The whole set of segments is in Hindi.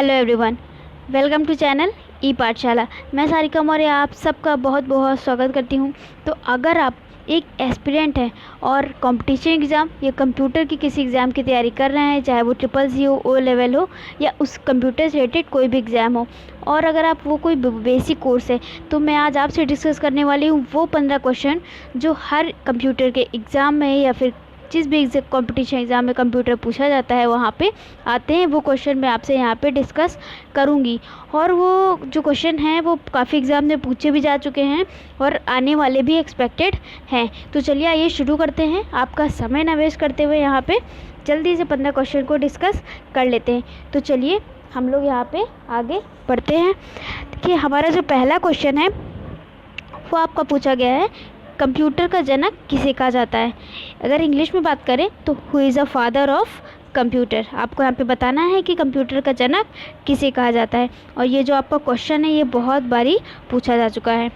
Hello everyone, welcome to channel e Pathshala. मैं सारिका मौर्य आप सबका बहुत बहुत स्वागत करती हूं। तो अगर आप एक एस्पिरेंट हैं और कंपटीशन एग्ज़ाम या कंप्यूटर की किसी एग्ज़ाम की तैयारी कर रहे हैं, चाहे वो CCC हो, ओ लेवल हो या उस कंप्यूटर से रिलेटेड कोई भी एग्ज़ाम हो, और अगर आप वो कोई बेसिक कोर्स है, तो मैं आज आपसे डिस्कस करने वाली हूँ वो 15 क्वेश्चन जो हर कंप्यूटर के एग्ज़ाम में या फिर जिस भी कंपटीशन एग्ज़ाम में कंप्यूटर पूछा जाता है वहाँ पे आते हैं। वो क्वेश्चन मैं आपसे यहाँ पे डिस्कस करूँगी, और वो जो क्वेश्चन हैं वो काफ़ी एग्ज़ाम में पूछे भी जा चुके हैं और आने वाले भी एक्सपेक्टेड हैं। तो चलिए आइए शुरू करते हैं, आपका समय ना वेस्ट करते हुए यहाँ पे जल्दी से 15 क्वेश्चन को डिस्कस कर लेते हैं। तो चलिए हम लोग यहाँ पे आगे बढ़ते हैं कि हमारा जो पहला क्वेश्चन है वो आपका पूछा गया है, कंप्यूटर का जनक किसे कहा जाता है। अगर इंग्लिश में बात करें तो who is a father of computer. आपको यहाँ पे बताना है कि कंप्यूटर का जनक किसे कहा जाता है, और ये जो आपका क्वेश्चन है ये बहुत बारी पूछा जा चुका है।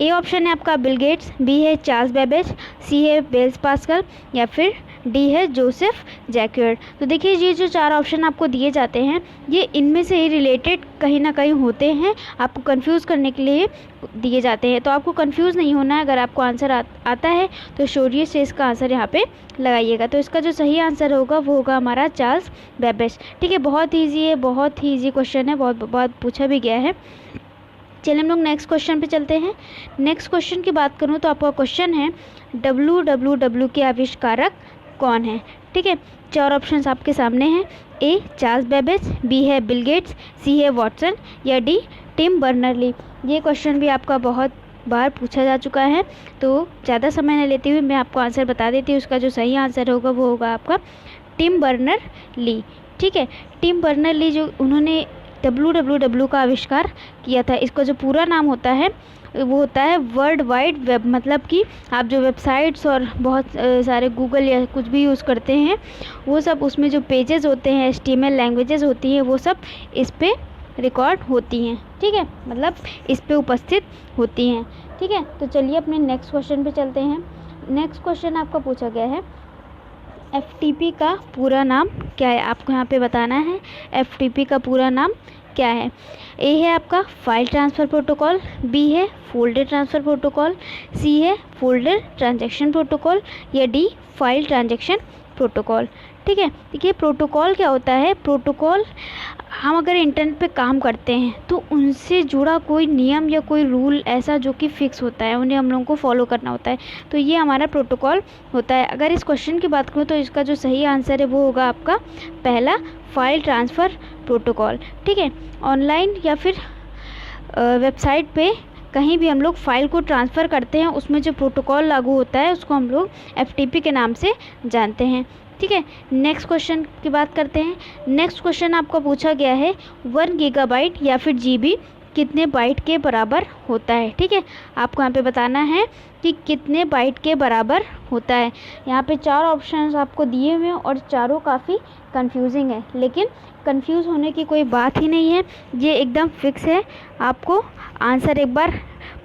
ए ऑप्शन है आपका बिल गेट्स, बी है चार्ल्स बेबेज, सी है ब्लेज पास्कल, या फिर डी है जोसेफ जैक्यूर। तो देखिए ये जो 4 ऑप्शन आपको दिए जाते हैं ये इनमें से ही रिलेटेड कहीं ना कहीं होते हैं, आपको कंफ्यूज करने के लिए दिए जाते हैं। तो आपको कंफ्यूज नहीं होना है। अगर आपको आंसर आता है तो शौर्य से इसका आंसर यहाँ पे लगाइएगा। तो इसका जो सही आंसर होगा वो होगा हमारा चार्ल्स बेबेज। ठीक है, बहुत ईजी है, बहुत ही ईजी क्वेश्चन है, बहुत पूछा भी गया है। चलिए हम लोग नेक्स्ट क्वेश्चन पे चलते हैं। नेक्स्ट क्वेश्चन की बात करूँ तो आपका क्वेश्चन है WWW के आविष्कारक कौन है। ठीक है, 4 ऑप्शंस आपके सामने हैं। ए चार्ल्स बेबेज, बी है बिल गेट्स, सी है वॉटसन, या डी टिम बर्नर-ली। ये क्वेश्चन भी आपका बहुत बार पूछा जा चुका है, तो ज़्यादा समय न लेते हुए मैं आपको आंसर बता देती हूँ। उसका जो सही आंसर होगा वो होगा आपका टिम बर्नर-ली। ठीक है, टिम बर्नर-ली जो उन्होंने WWW का आविष्कार किया था, इसका जो पूरा नाम होता है वो होता है वर्ल्ड वाइड वेब। मतलब कि आप जो वेबसाइट्स और बहुत सारे गूगल या कुछ भी यूज़ करते हैं वो सब उसमें जो पेजेस होते हैं, HTML लैंग्वेजेस होती हैं, वो सब इस पे रिकॉर्ड होती हैं। ठीक है, मतलब इस पे उपस्थित होती हैं। ठीक है, तो चलिए अपने नेक्स्ट क्वेश्चन पे चलते हैं। नेक्स्ट क्वेश्चन आपका पूछा गया है FTP का पूरा नाम क्या है। आपको यहाँ पे बताना है FTP का पूरा नाम क्या है। ए है आपका फाइल ट्रांसफ़र प्रोटोकॉल, बी है फोल्डर ट्रांसफ़र प्रोटोकॉल, सी है फोल्डर ट्रांजैक्शन प्रोटोकॉल, या डी फाइल ट्रांजैक्शन प्रोटोकॉल। ठीक है, देखिए प्रोटोकॉल क्या होता है। प्रोटोकॉल हम अगर इंटरनेट पे काम करते हैं तो उनसे जुड़ा कोई नियम या कोई रूल ऐसा जो कि फ़िक्स होता है, उन्हें हम लोगों को फॉलो करना होता है, तो ये हमारा प्रोटोकॉल होता है। अगर इस क्वेश्चन की बात करूँ तो इसका जो सही आंसर है वो होगा आपका पहला फाइल ट्रांसफ़र प्रोटोकॉल। ठीक है, ऑनलाइन या फिर वेबसाइट पे कहीं भी हम लोग फाइल को ट्रांसफ़र करते हैं, उसमें जो प्रोटोकॉल लागू होता है उसको हम लोग FTP के नाम से जानते हैं। ठीक है, नेक्स्ट क्वेश्चन की बात करते हैं। नेक्स्ट क्वेश्चन आपको पूछा गया है 1 गीगाबाइट या फिर GB कितने बाइट के बराबर होता है। ठीक है, आपको यहाँ पे बताना है कि कितने बाइट के बराबर होता है। यहाँ पे 4 ऑप्शंस आपको दिए हुए हैं और चारों काफ़ी कंफ्यूजिंग है, लेकिन कंफ्यूज होने की कोई बात ही नहीं है, ये एकदम फिक्स है। आपको आंसर एक बार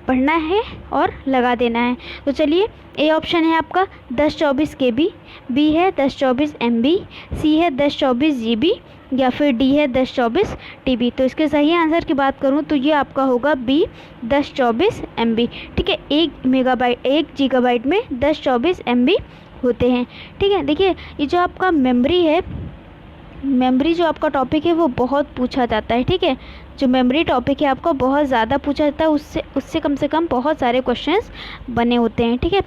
पढ़ना है और लगा देना है। तो चलिए, ए ऑप्शन है आपका 1024 KB, बी है 1024 MB, सी है 1024 GB, या फिर डी है 1024 TB। तो इसके सही आंसर की बात करूं तो ये आपका होगा बी 1024 MB। ठीक है, 1 गीगाबाइट में 1024 MB होते हैं। ठीक है, देखिए ये जो आपका मेमोरी जो आपका टॉपिक है वो बहुत पूछा जाता है। ठीक है, जो मेमोरी टॉपिक है आपका बहुत ज़्यादा पूछा जाता है, उससे कम से कम बहुत सारे क्वेश्चंस बने होते हैं। ठीक है,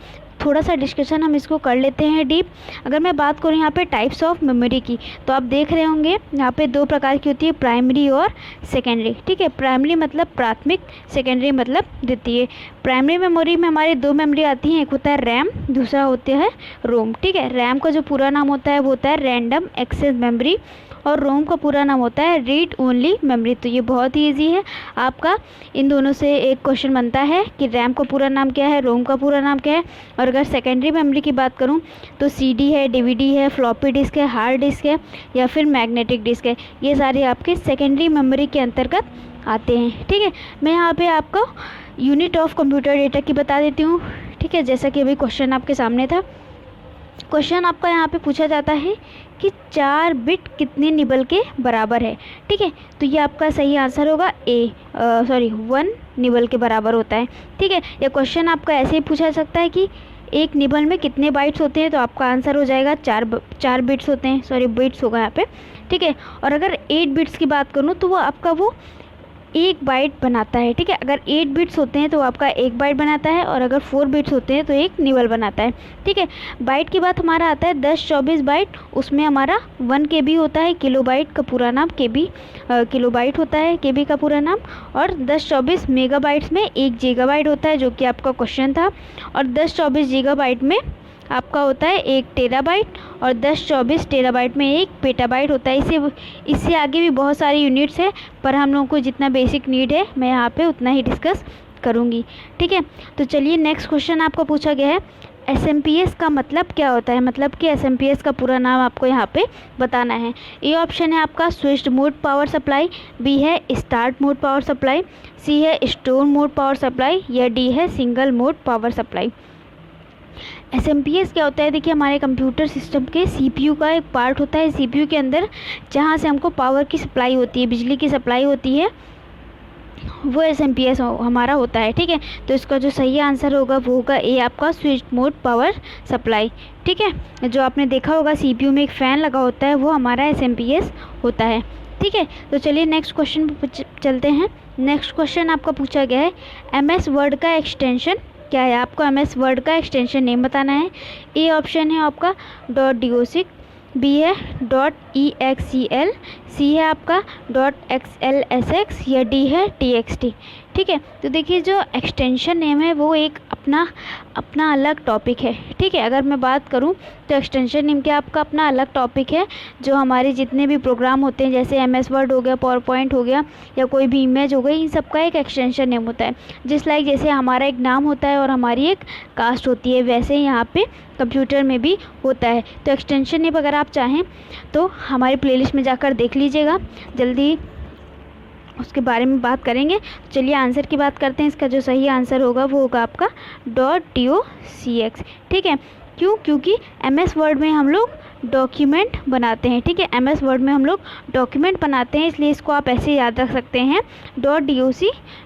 थोड़ा सा डिस्कशन हम इसको कर लेते हैं डीप। अगर मैं बात करूँ यहाँ पे टाइप्स ऑफ मेमोरी की, तो आप देख रहे होंगे यहाँ पे 2 प्रकार की होती है, प्राइमरी और सेकेंडरी। ठीक है, प्राइमरी मतलब प्राथमिक, सेकेंडरी मतलब द्वितीय। प्राइमरी मेमोरी में हमारी 2 मेमोरी आती हैं, एक होता है रैम, दूसरा होता है रोम। ठीक है, रैम का जो पूरा नाम होता है वो होता है रैंडम एक्सेस मेमोरी, और रोम का पूरा नाम होता है रीड ओनली मेमोरी। तो ये बहुत ही ईजी है, आपका इन दोनों से एक क्वेश्चन बनता है कि रैम का पूरा नाम क्या है, रोम का पूरा नाम क्या है। और अगर सेकेंडरी मेमोरी की बात करूं तो CD है, DVD है, फ्लॉपी डिस्क है, हार्ड डिस्क है, या फिर मैग्नेटिक डिस्क है। ये सारे आपके सेकेंडरी मेमोरी के अंतर्गत आते हैं। ठीक है, मैं यहाँ पे आपको यूनिट ऑफ कंप्यूटर डेटा की बता देती हूँ। ठीक है, जैसा कि अभी क्वेश्चन आपके सामने था, क्वेश्चन आपका यहाँ पे पूछा जाता है कि 4 बिट कितने निबल के बराबर है। ठीक है, तो ये आपका सही आंसर होगा 1 निबल के बराबर होता है। ठीक है, यह क्वेश्चन आपका ऐसे ही पूछा जा सकता है कि एक निबल में कितने बाइट्स होते हैं, तो आपका आंसर हो जाएगा 4 बिट्स होते हैं, बिट्स होगा यहाँ पे। ठीक है, और अगर 8 बिट्स की बात करूँ तो वो आपका वो 1 बाइट बनाता है। ठीक है, अगर 8 बिट्स होते हैं तो आपका 1 बाइट बनाता है, और अगर 4 बिट्स होते हैं तो 1 निबल बनाता है। ठीक है, बाइट की बात हमारा आता है 10-24 बाइट, उसमें हमारा 1 KB होता है, किलोबाइट का पूरा नाम KB किलोबाइट होता है, KB का पूरा नाम। और 10-24 मेगाबाइट्स में 1 गीगाबाइट होता है, जो कि आपका क्वेश्चन था। और 10-24 गीगाबाइट में आपका होता है 1 टेराबाइट, और 10-24 टेराबाइट में 1 पेटाबाइट होता है। इससे आगे भी बहुत सारी यूनिट्स है, पर हम लोगों को जितना बेसिक नीड है मैं यहाँ पे उतना ही डिस्कस करूँगी। ठीक है, तो चलिए नेक्स्ट क्वेश्चन आपको पूछा गया है SMPS का मतलब क्या होता है, मतलब कि SMPS का पूरा नाम आपको यहाँ पे बताना है। ए ऑप्शन है आपका switched mode power supply, B है start mode power supply, C है स्टोर मोड पावर सप्लाई, या डी है single mode power supply. SMPS क्या होता है, देखिए हमारे कंप्यूटर सिस्टम के CPU का एक पार्ट होता है। CPU के अंदर जहाँ से हमको पावर की सप्लाई होती है, बिजली की सप्लाई होती है, वो SMPS हमारा होता है। ठीक है, तो इसका जो सही आंसर होगा वो होगा ए आपका स्विच मोड पावर सप्लाई। ठीक है, जो आपने देखा होगा CPU में एक फ़ैन लगा होता है, वो हमारा SMPS होता है। ठीक है, तो चलिए नेक्स्ट क्वेश्चन पर चलते हैं। नेक्स्ट क्वेश्चन आपका पूछा गया है MS वर्ड का एक्सटेंशन क्या है। आपको MS वर्ड का एक्सटेंशन नेम बताना है। ए ऑप्शन है आपका .docx, बी है .exel, सी है आपका .xlsx, या डी है txt। ठीक है, तो देखिए जो एक्सटेंशन नेम है वो एक अपना अलग टॉपिक है। ठीक है, अगर मैं बात करूं तो एक्सटेंशन नेम क्या आपका अपना अलग टॉपिक है, जो हमारे जितने भी प्रोग्राम होते हैं, जैसे MS वर्ड हो गया, पावर पॉइंट हो गया, या कोई भी इमेज हो गई, इन सब का एक एक्सटेंशन नेम होता है। जैसे हमारा एक नाम होता है और हमारी एक कास्ट होती है, वैसे ही यहाँ पे कंप्यूटर में भी होता है। तो एक्सटेंशन नेम अगर आप चाहें तो हमारी प्लेलिस्ट में जाकर देख लीजिएगा, जल्दी उसके बारे में बात करेंगे। चलिए आंसर की बात करते हैं। इसका जो सही आंसर होगा वो होगा आपका .docx। ठीक है, क्योंकि MS वर्ड में हम लोग डॉक्यूमेंट बनाते हैं। ठीक है, MS वर्ड में हम लोग डॉक्यूमेंट बनाते हैं, इसलिए इसको आप ऐसे याद रख सकते हैं .doc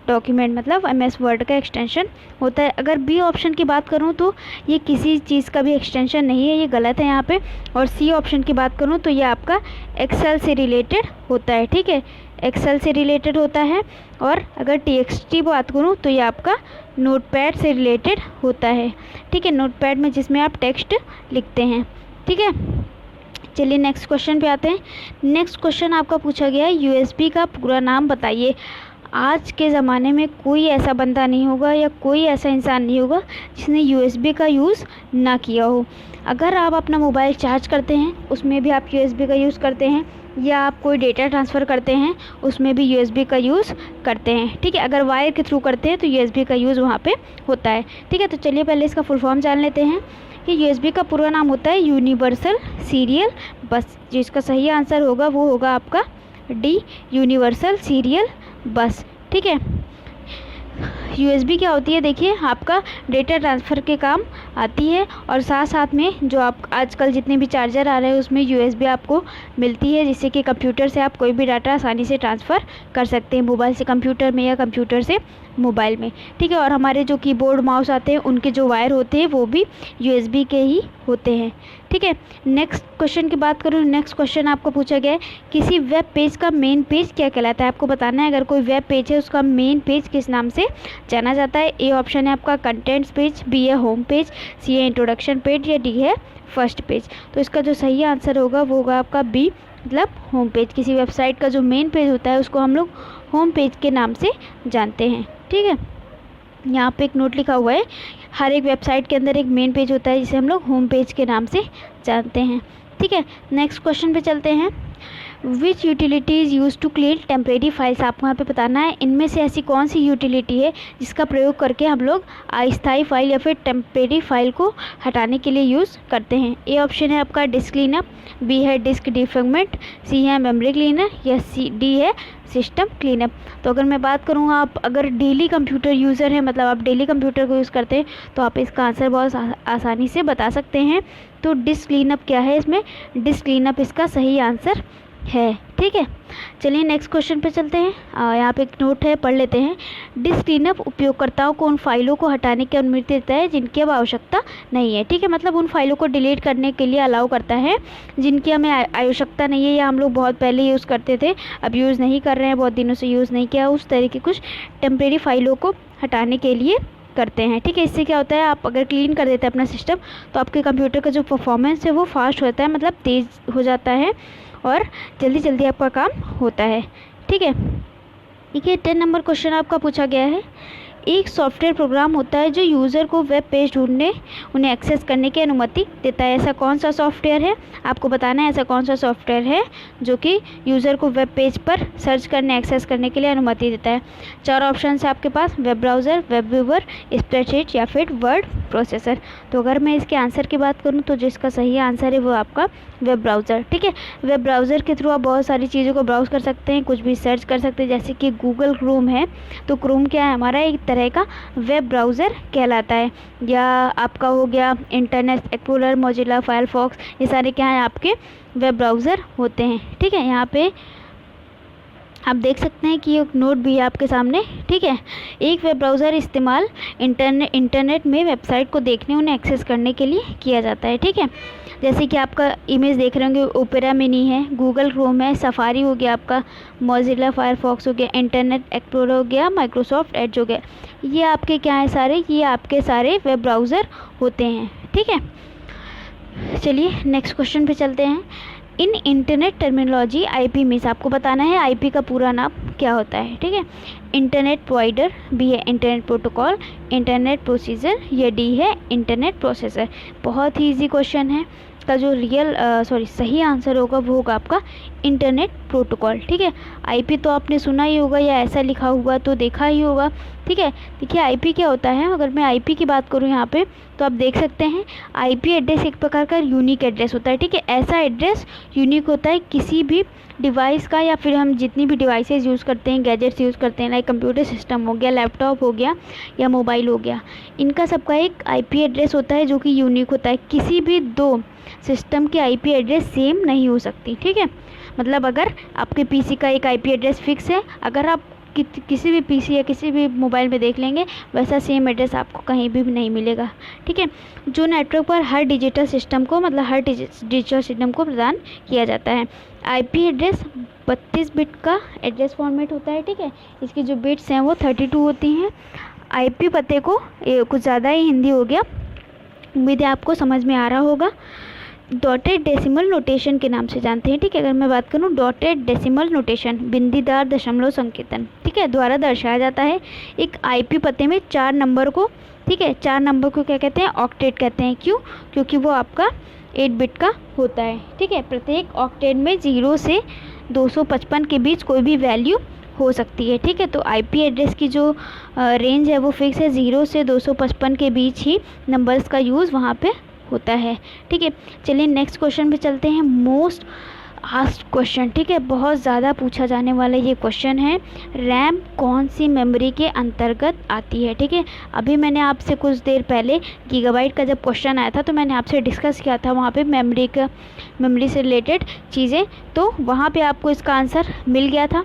डॉक्यूमेंट, मतलब MS वर्ड का एक्सटेंशन होता है। अगर बी ऑप्शन की बात करूं तो ये किसी चीज़ का भी एक्सटेंशन नहीं है, ये गलत है यहाँ पे। और सी ऑप्शन की बात करूं तो ये आपका एक्सेल से रिलेटेड होता है। ठीक है, एक्सेल से रिलेटेड होता है। और अगर TXT बात करूँ तो ये आपका नोटपैड से रिलेटेड होता है। ठीक है, नोटपैड में जिसमें आप टेक्स्ट लिखते हैं। ठीक है, चलिए नेक्स्ट क्वेश्चन पे आते हैं। नेक्स्ट क्वेश्चन आपका पूछा गया है USB का पूरा नाम बताइए। आज के ज़माने में कोई ऐसा बंदा नहीं होगा या कोई ऐसा इंसान नहीं होगा जिसने USB का यूज़ ना किया हो। अगर आप अपना मोबाइल चार्ज करते हैं उसमें भी आप USB का यूज़ करते हैं, या आप कोई डेटा ट्रांसफ़र करते हैं उसमें भी USB का यूज़ करते हैं। ठीक है, अगर वायर के थ्रू करते हैं तो USB का यूज़ वहाँ पे होता है। ठीक है, तो चलिए पहले इसका फुल फॉर्म जान लेते हैं कि USB का पूरा नाम होता है यूनिवर्सल सीरियल बस। जिसका सही आंसर होगा वो होगा आपका डी, यूनिवर्सल सीरियल बस। ठीक है, USB क्या होती है, देखिए आपका डेटा ट्रांसफ़र के काम आती है, और साथ साथ में जो आप आजकल जितने भी चार्जर आ रहे हैं उसमें USB आपको मिलती है, जिससे कि कंप्यूटर से आप कोई भी डाटा आसानी से ट्रांसफ़र कर सकते हैं, मोबाइल से कंप्यूटर में या कंप्यूटर से मोबाइल में। ठीक है, और हमारे जो कीबोर्ड माउस आते हैं उनके जो वायर होते हैं वो भी USB के ही होते हैं। ठीक है, नेक्स्ट क्वेश्चन की बात करूँ। नेक्स्ट क्वेश्चन आपको पूछा गया है किसी वेब पेज का मेन पेज क्या कहलाता है। आपको बताना है अगर कोई वेब पेज है उसका मेन पेज किस नाम से जाना जाता है। ए ऑप्शन है आपका कंटेंट्स पेज, बी है होम पेज, सी है इंट्रोडक्शन पेज, या डी है फर्स्ट पेज। तो इसका जो सही आंसर होगा वो होगा आपका बी, मतलब होम पेज। किसी वेबसाइट का जो मेन पेज होता है उसको हम लोग होम पेज के नाम से जानते हैं। ठीक है, यहाँ पे एक नोट लिखा हुआ है, हर एक वेबसाइट के अंदर एक मेन पेज होता है जिसे हम लोग होम पेज के नाम से जानते हैं। ठीक है, नेक्स्ट क्वेश्चन पे चलते हैं। Which utility is use to clean temporary files, आपको यहाँ पे बताना है इनमें से ऐसी कौन सी यूटिलिटी है जिसका प्रयोग करके हम लोग अस्थायी फाइल या फिर टेम्परेरी फाइल को हटाने के लिए यूज़ करते हैं। ए ऑप्शन है आपका डिस्क क्लीनअप, बी है डिस्क डिफ्रैगमेंट, सी है मेमोरी क्लीनर, या डी है सिस्टम क्लीनअप। तो अगर मैं बात करूँ, आप अगर डेली कंप्यूटर यूज़र हैं, मतलब आप डेली कंप्यूटर को यूज़ करते हैं, तो आप इसका आंसर बहुत आसानी से बता सकते हैं। तो डिस्क क्लीनअप क्या है, इसमें डिस्क क्लीनअप इसका सही आंसर है। ठीक है, चलिए नेक्स्ट क्वेश्चन पे चलते हैं। यहाँ पे एक नोट है, पढ़ लेते हैं। डिस्क क्लीनअप उपयोगकर्ताओं को उन फाइलों को हटाने की अनुमति देता है जिनकी अब आवश्यकता नहीं है। ठीक है, मतलब उन फाइलों को डिलीट करने के लिए अलाउ करता है जिनकी हमें आवश्यकता नहीं है, या हम लोग बहुत पहले यूज़ करते थे, अब यूज़ नहीं कर रहे हैं, बहुत दिनों से यूज़ नहीं किया, उस तरह की कुछ टेम्परेरी फाइलों को हटाने के लिए करते हैं। ठीक है, इससे क्या होता है, आप अगर क्लीन कर देते हैं अपना सिस्टम, तो आपके कंप्यूटर का जो परफॉर्मेंस है वो फास्ट होता है, मतलब तेज़ हो जाता है और जल्दी जल्दी आपका काम होता है। ठीक है, 10 नंबर क्वेश्चन आपका पूछा गया है। एक सॉफ्टवेयर प्रोग्राम होता है जो यूज़र को वेब पेज ढूंढने, उन्हें एक्सेस करने की अनुमति देता है। ऐसा कौन सा सॉफ्टवेयर है, आपको बताना है ऐसा कौन सा सॉफ्टवेयर है जो कि यूज़र को वेब पेज पर सर्च करने, एक्सेस करने के लिए अनुमति देता है। 4 ऑप्शन है आपके पास, web browser, web viewer, spreadsheet या फिर वर्ड प्रोसेसर। तो अगर मैं इसके आंसर की बात करूँ तो जिसका सही आंसर है वो आपका वेब ब्राउज़र। ठीक है, वेब ब्राउज़र के थ्रू आप बहुत सारी चीज़ों को ब्राउज़ कर सकते हैं, कुछ भी सर्च कर सकते हैं, जैसे कि गूगल क्रोम है, तो क्रोम क्या है, हमारा एक तरह का वेब ब्राउज़र कहलाता है। या आपका हो गया इंटरनेट एक्सप्लोरर, मोजिला, फायरफॉक्स, ये सारे क्या हैं, आपके वेब ब्राउज़र होते हैं। ठीक है, यहाँ पे आप देख सकते हैं कि एक नोट भी है आपके सामने। ठीक है, एक वेब ब्राउज़र इस्तेमाल इंटरनेट में वेबसाइट को देखने, उन्हें एक्सेस करने के लिए किया जाता है। ठीक है, जैसे कि आपका इमेज देख रहे होंगे, ओपेरा मिनी है, गूगल क्रोम है, सफारी हो गया आपका, मोजिला फायरफॉक्स हो गया, इंटरनेट एक्सप्लोरर हो गया, माइक्रोसॉफ्ट एज हो गया, ये आपके क्या है सारे, ये आपके सारे वेब ब्राउज़र होते हैं। ठीक है, चलिए नेक्स्ट क्वेश्चन पे चलते हैं। इन इंटरनेट टर्मिनोलॉजी आईपी मीन्स, आपको बताना है आईपी का पूरा नाम क्या होता है। ठीक है, इंटरनेट प्रोवाइडर, बी है इंटरनेट प्रोटोकॉल, इंटरनेट प्रोसीजर, या डी है इंटरनेट प्रोसेसर। बहुत ही इजी क्वेश्चन है, इसका जो सही आंसर होगा वो होगा आपका इंटरनेट प्रोटोकॉल। ठीक है, आईपी तो आपने सुना ही होगा या ऐसा लिखा हुआ तो देखा ही होगा। ठीक है, देखिए आईपी क्या होता है, अगर मैं आईपी की बात करूँ यहाँ पे, तो आप देख सकते हैं आईपी एड्रेस एक प्रकार का यूनिक एड्रेस होता है। ठीक है, ऐसा एड्रेस यूनिक होता है किसी भी डिवाइस का, या फिर हम जितनी भी डिवाइसेस यूज़ करते हैं, गैजेट्स यूज़ करते हैं, लाइक कंप्यूटर सिस्टम हो गया, लैपटॉप हो गया या मोबाइल हो गया, इनका सबका एक आईपी एड्रेस होता है जो कि यूनिक होता है। किसी भी 2 सिस्टम की आईपी एड्रेस सेम नहीं हो सकती। ठीक है, मतलब अगर आपके पीसी का एक आईपी एड्रेस फिक्स है, अगर आप किसी भी पीसी या किसी भी मोबाइल में देख लेंगे, वैसा सेम एड्रेस आपको कहीं भी नहीं मिलेगा। ठीक है, जो नेटवर्क पर हर डिजिटल सिस्टम को, मतलब हर डिजिटल सिस्टम को प्रदान किया जाता है। आईपी एड्रेस 32 बिट का एड्रेस फॉर्मेट होता है। ठीक है, इसकी जो बिट्स हैं वो 32 होती हैं। आईपी पते को कुछ ज़्यादा ही हिंदी हो गया, उम्मीद है आपको समझ में आ रहा होगा। डॉटेड डेसिमल नोटेशन के नाम से जानते हैं। ठीक है, अगर मैं बात करूँ डॉटेड डेसिमल नोटेशन, बिंदीदार दशमलव संकेतन, ठीक है, द्वारा दर्शाया जाता है एक आईपी पते में 4 नंबर को। ठीक है, 4 नंबर को क्या कहते हैं, ऑक्टेट कहते हैं। क्यों, क्योंकि वो आपका 8 बिट का होता है। ठीक है, प्रत्येक ऑक्टेट में 0 से 255 के बीच कोई भी वैल्यू हो सकती है। ठीक है, तो आईपी एड्रेस की जो रेंज है वो फिक्स है, 0 से 255 के बीच ही नंबर्स का यूज़ वहाँ पे होता है। ठीक है, चलिए नेक्स्ट क्वेश्चन पे चलते हैं। मोस्ट आस्क्ड क्वेश्चन, ठीक है, बहुत ज़्यादा पूछा जाने वाला ये क्वेश्चन है, रैम कौन सी मेमोरी के अंतर्गत आती है। ठीक है, अभी मैंने आपसे कुछ देर पहले गीगाबाइट का जब क्वेश्चन आया था तो मैंने आपसे डिस्कस किया था वहाँ पे मेमोरी से रिलेटेड चीज़ें, तो वहाँ पे आपको इसका आंसर मिल गया था।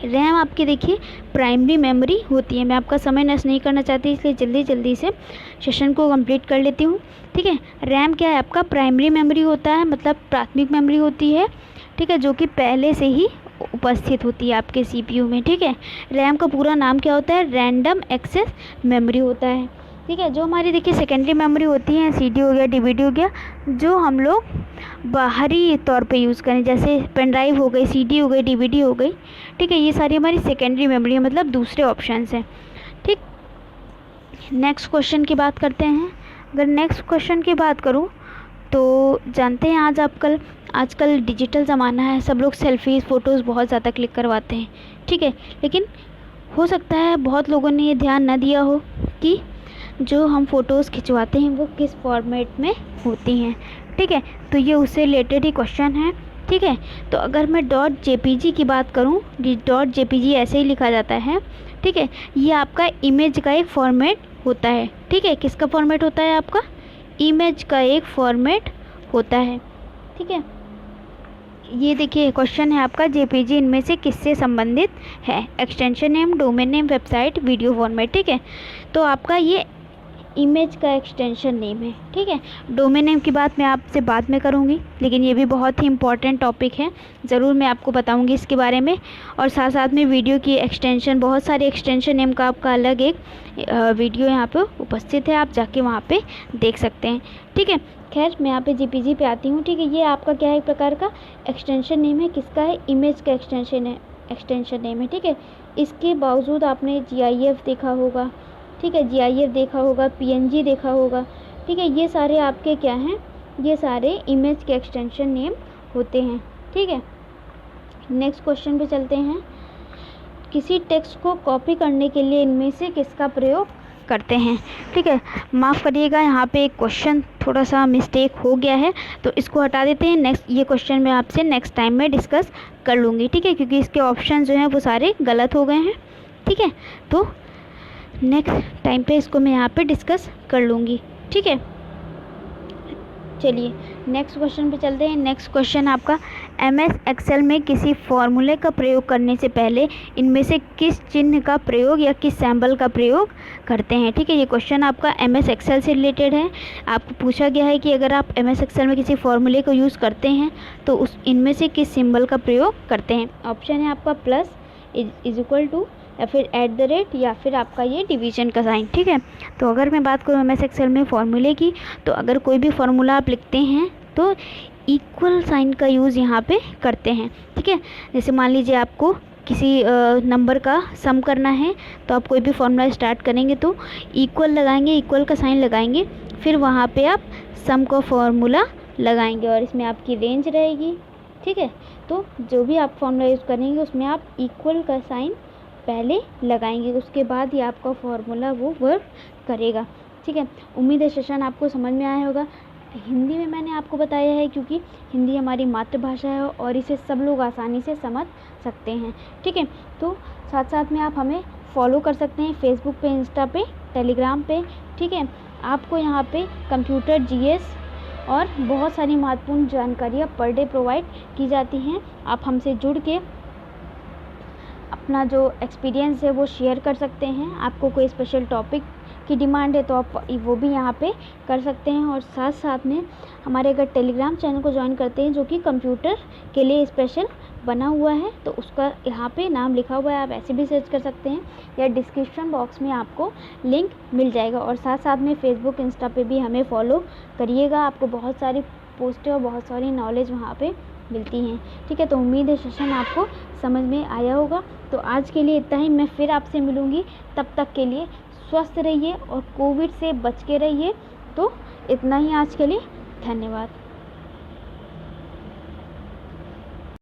रैम आपकी देखिए प्राइमरी मेमोरी होती है। मैं आपका समय नष्ट नहीं करना चाहती, इसलिए जल्दी से सेशन को कंप्लीट कर लेती हूँ। ठीक है, रैम क्या है, आपका प्राइमरी मेमोरी होता है, मतलब प्राथमिक मेमोरी होती है। ठीक है, जो कि पहले से ही उपस्थित होती है आपके सीपीयू में। ठीक है, रैम का पूरा नाम क्या होता है, रैंडम एक्सेस मेमोरी होता है। ठीक है, जो हमारी देखिए सेकेंडरी मेमोरी होती है, सीडी हो गया, डीवीडी हो गया, जो हम लोग बाहरी तौर पे यूज़ करें, जैसे पेन ड्राइव हो गई, सीडी हो गई, डीवीडी हो गई। ठीक है, ये सारी हमारी सेकेंडरी मेमोरी है, मतलब दूसरे ऑप्शंस हैं। ठीक, नेक्स्ट क्वेश्चन की बात करते हैं। अगर नेक्स्ट क्वेश्चन की बात करूँ तो जानते हैं आजकल डिजिटल ज़माना है, सब लोग सेल्फीज़ फ़ोटोज़ बहुत ज़्यादा क्लिक करवाते हैं, ठीक है। लेकिन हो सकता है बहुत लोगों ने ये ध्यान ना दिया हो कि जो हम फ़ोटोज़ खिंचवाते हैं वो किस फॉर्मेट में होती हैं, ठीक है। तो ये उससे रिलेटेड ही क्वेश्चन है, ठीक है। तो अगर मैं .jpg की बात करूँ, .jpg ऐसे ही लिखा जाता है, ठीक है। ये आपका इमेज का एक फॉर्मेट होता है, ठीक है। किसका फॉर्मेट होता है? आपका इमेज का एक फॉर्मेट होता है, ठीक है। ये देखिए क्वेश्चन है आपका, जेपीजी इनमें से किससे संबंधित है? Extension name, domain name, website, video format, ठीक है। तो आपका ये इमेज का एक्सटेंशन नेम है, ठीक है। डोमेन नेम की बात मैं आपसे बाद में करूँगी, लेकिन ये भी बहुत ही इम्पॉर्टेंट टॉपिक है, ज़रूर मैं आपको बताऊँगी इसके बारे में। और साथ साथ में वीडियो की एक्सटेंशन, बहुत सारे एक्सटेंशन नेम का आपका अलग एक वीडियो यहाँ पे उपस्थित है, आप जाके वहाँ पे देख सकते हैं, ठीक है। खैर मैं यहाँ पे जेपीजी पे आती हूँ, ठीक है। ये आपका क्या है, एक प्रकार का एक्सटेंशन नेम है, किसका है? इमेज का एक्सटेंशन नेम है, ठीक है। इसके बावजूद आपने GIF देखा होगा, ठीक है, GIF देखा होगा, PNG देखा होगा, ठीक है। ये सारे आपके क्या हैं? ये सारे इमेज के एक्सटेंशन नेम होते हैं, ठीक है। नेक्स्ट क्वेश्चन पे चलते हैं। किसी टेक्स्ट को कॉपी करने के लिए इनमें से किसका प्रयोग करते हैं, ठीक है। माफ़ करिएगा, यहाँ पे एक क्वेश्चन थोड़ा सा मिस्टेक हो गया है, तो इसको हटा देते हैं। नेक्स्ट ये क्वेश्चन मैं आपसे नेक्स्ट टाइम में डिस्कस कर लूँगी, ठीक है, क्योंकि इसके ऑप्शन जो हैं वो सारे गलत हो गए हैं, ठीक है। तो नेक्स्ट टाइम पे इसको मैं यहाँ पे डिस्कस कर लूँगी, ठीक है। चलिए नेक्स्ट क्वेश्चन पे चलते हैं। नेक्स्ट क्वेश्चन आपका, MS एक्सेल में किसी फॉर्मूले का प्रयोग करने से पहले इनमें से किस चिन्ह का प्रयोग या किस सिंबल का प्रयोग करते हैं, ठीक है। ये क्वेश्चन आपका MS एक्सेल से रिलेटेड है। आपको पूछा गया है कि अगर आप MS एक्सेल में किसी फॉर्मूले को यूज़ करते हैं तो उस इनमें से किस सिंबल का प्रयोग करते हैं। ऑप्शन है आपका प्लस, इज टू, या फिर @ या फिर आपका ये डिवीजन का साइन, ठीक है। तो अगर मैं बात करूँ MS एक्सेल में फॉर्मूले की, तो अगर कोई भी फार्मूला आप लिखते हैं तो इक्वल साइन का यूज़ यहाँ पे करते हैं, ठीक है। जैसे मान लीजिए आपको किसी नंबर का सम करना है, तो आप कोई भी फॉर्मूला स्टार्ट करेंगे तो इक्वल लगाएंगे, इक्वल का साइन लगाएंगे, फिर वहाँ पे आप सम का फॉर्मूला लगाएंगे और इसमें आपकी रेंज रहेगी, ठीक है। तो जो भी आप फॉर्मूला यूज़ करेंगे उसमें आप इक्वल का साइन पहले लगाएंगे, उसके बाद ही आपका फॉर्मूला वो वर्क करेगा, ठीक है। उम्मीद है सेशन आपको समझ में आया होगा। हिंदी में मैंने आपको बताया है क्योंकि हिंदी हमारी मातृभाषा है और इसे सब लोग आसानी से समझ सकते हैं, ठीक है। तो साथ साथ में आप हमें फॉलो कर सकते हैं फेसबुक पे, इंस्टा पे, टेलीग्राम पे, ठीक है। आपको यहाँ पे कंप्यूटर GS और बहुत सारी महत्वपूर्ण जानकारियाँ पर डे प्रोवाइड की जाती हैं। आप हमसे जुड़ के अपना जो एक्सपीरियंस है वो शेयर कर सकते हैं। आपको कोई स्पेशल टॉपिक की डिमांड है तो आप वो भी यहाँ पे कर सकते हैं। और साथ साथ में हमारे अगर टेलीग्राम चैनल को ज्वाइन करते हैं जो कि कंप्यूटर के लिए स्पेशल बना हुआ है, तो उसका यहाँ पे नाम लिखा हुआ है, आप ऐसे भी सर्च कर सकते हैं या डिस्क्रिप्शन बॉक्स में आपको लिंक मिल जाएगा। और साथ साथ में फेसबुक, इंस्टा पे भी हमें फॉलो करिएगा, आपको बहुत सारी पोस्टें और बहुत सारी नॉलेज वहाँ पे मिलती हैं, ठीक है। तो उम्मीद है सेशन आपको समझ में आया होगा। तो आज के लिए इतना ही, मैं फिर आपसे मिलूँगी, तब तक के लिए स्वस्थ रहिए और कोविड से बच के रहिए। तो इतना ही आज के लिए, धन्यवाद।